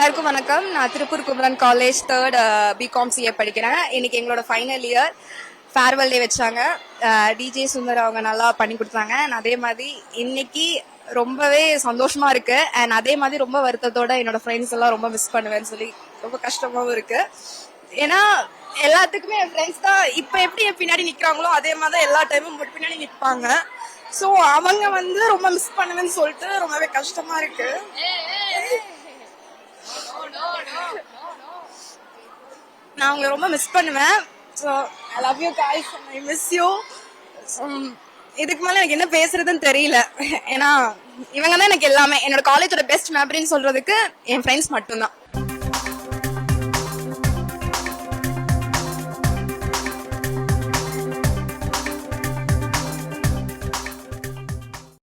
எல்லாருக்கும் வணக்கம். நான் Tiruppur Kumaran college third BCom CA படிக்கிறேன். இன்னைக்கு எங்களோட ஃபைனல் இயர் ஃபேர்வெல் டே வச்சாங்க. டிஜே சுந்தர் அவங்க நல்லா பண்ணி கொடுத்தாங்க. அதே மாதிரி இன்னைக்கு ரொம்பவே சந்தோஷமா இருக்கு. அண்ட் அதே மாதிரி ரொம்ப வருத்தத்தோட என்னோட ஃப்ரெண்ட்ஸ் எல்லாம் ரொம்ப மிஸ் பண்ணுவேன்னு சொல்லி ரொம்ப கஷ்டமாவும் இருக்கு. ஏன்னா எல்லாத்துக்குமே என் ஃப்ரெண்ட்ஸ் தான் இப்ப எப்படி என் பின்னாடி நிக்கிறாங்களோ அதே மாதிரி தான் எல்லா டைமும் பின்னாடி நிற்பாங்க. ஸோ அவங்க ரொம்ப மிஸ் பண்ணுவேன்னு சொல்லிட்டு ரொம்பவே கஷ்டமா இருக்கு. நான் உங்களை ரொம்ப மிஸ் பண்ணுவேன். So I love you guys, I miss you. இதுக்கு மேல எனக்கு என்ன பேசுறதுன்னு தெரியல. ஏன்னா இவங்க தான் எனக்கு எல்லாமே. என்னோட காலேஜோட பெஸ்ட் மெமரின்னு சொல்றதுக்கு என் ஃப்ரெண்ட்ஸ் மட்டும்தான்.